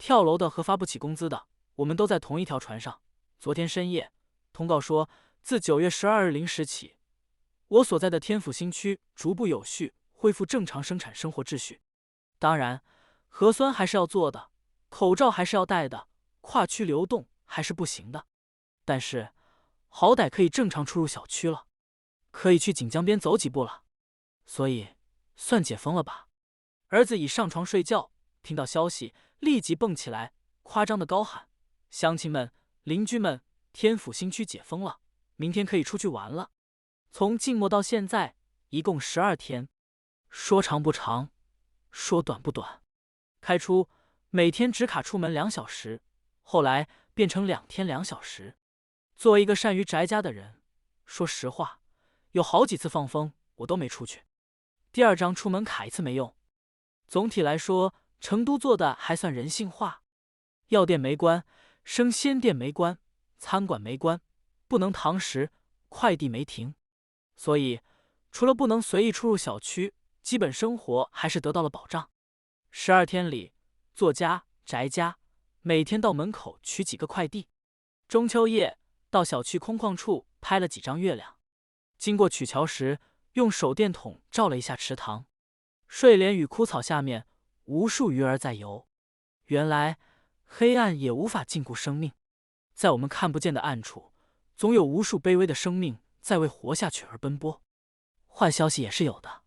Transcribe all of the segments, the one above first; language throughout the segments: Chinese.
跳楼的和发不起工资的，我们都在同一条船上。昨天深夜，通告说，自9月12日0时起，我所在的天府新区逐步有序恢复正常生产生活秩序。当然，核酸还是要做的，口罩还是要戴的，跨区流动还是不行的。但是，好歹可以正常出入小区了，可以去锦江边走几步了，所以算解封了吧。儿子已上床睡觉，听到消息立即蹦起来，夸张的高喊：“乡亲们、邻居们，天府新区解封了，明天可以出去玩了。”从静默到现在，一共12天，说长不长，说短不短。开出每天只卡出门2小时，后来变成2天2小时。作为一个善于宅家的人，说实话，有好几次放风我都没出去。第2张出门卡1次没用。总体来说，成都做的还算人性化。药店没关，生鲜店没关，餐馆没关，不能堂食，快递没停。所以，除了不能随意出入小区，基本生活还是得到了保障。12天里，作家、宅家每天到门口取几个快递。中秋夜，到小区空旷处拍了几张月亮。经过曲桥时，用手电筒照了一下池塘。睡莲与枯草下面，无数鱼儿在游。原来，黑暗也无法禁锢生命，在我们看不见的暗处，总有无数卑微的生命在为活下去而奔波。坏消息也是有的，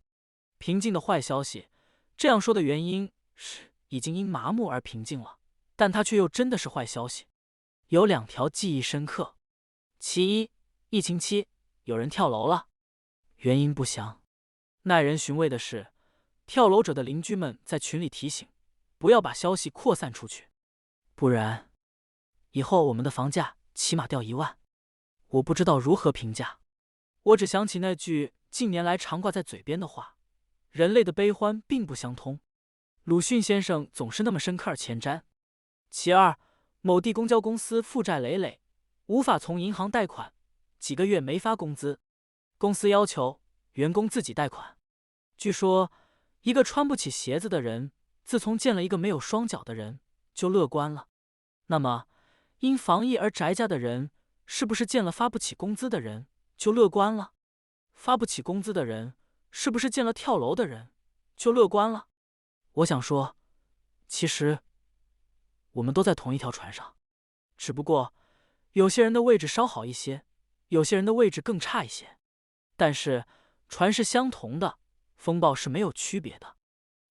平静的坏消息。这样说的原因是已经因麻木而平静了，但它却又真的是坏消息。有2条记忆深刻。其一，疫情期有人跳楼了，原因不详。耐人寻味的是，跳楼者的邻居们在群里提醒，不要把消息扩散出去，不然以后我们的房价起码掉1万。我不知道如何评价，我只想起那句近年来常挂在嘴边的话：人类的悲欢并不相通。鲁迅先生总是那么深刻而前瞻。其二，某地公交公司负债累累，无法从银行贷款，几个月没发工资，公司要求员工自己贷款。据说，一个穿不起鞋子的人，自从见了一个没有双脚的人，就乐观了。那么，因防疫而宅家的人，是不是见了发不起工资的人就乐观了？发不起工资的人，是不是见了跳楼的人就乐观了？我想说，其实我们都在同一条船上，只不过有些人的位置稍好一些，有些人的位置更差一些。但是船是相同的，风暴是没有区别的。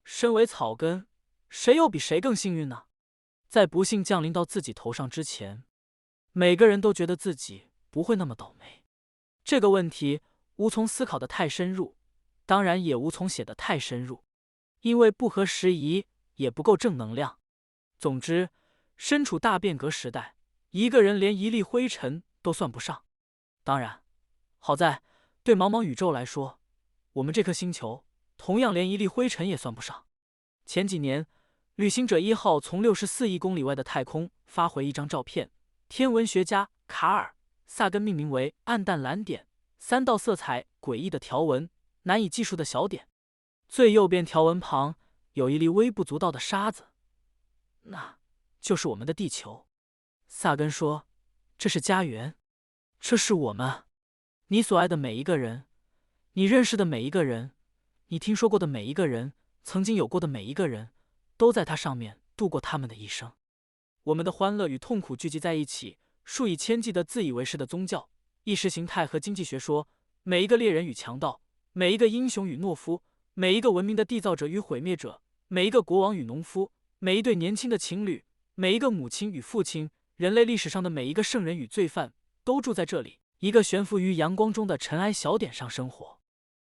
身为草根，谁又比谁更幸运呢？在不幸降临到自己头上之前，每个人都觉得自己不会那么倒霉。这个问题无从思考的太深入，当然也无从写的太深入，因为不合时宜，也不够正能量。总之，身处大变革时代，一个人连一粒灰尘都算不上。当然，好在对茫茫宇宙来说，我们这颗星球同样连一粒灰尘也算不上。前几年，旅行者1号从64亿公里外的太空发回一张照片，天文学家卡尔·萨根命名为暗淡蓝点，3道色彩诡异的条纹，难以计数的小点。最右边条纹旁有一粒微不足道的沙子，那就是我们的地球。萨根说，这是家园，这是我们。你所爱的每一个人，你认识的每一个人，你听说过的每一个人，曾经有过的每一个人，都在它上面度过他们的一生。我们的欢乐与痛苦聚集在一起，数以千计的自以为是的宗教、意识形态和经济学说，每一个猎人与强盗，每一个英雄与懦夫，每一个文明的缔造者与毁灭者，每一个国王与农夫，每一对年轻的情侣，每一个母亲与父亲，人类历史上的每一个圣人与罪犯，都住在这里，一个悬浮于阳光中的尘埃小点上生活。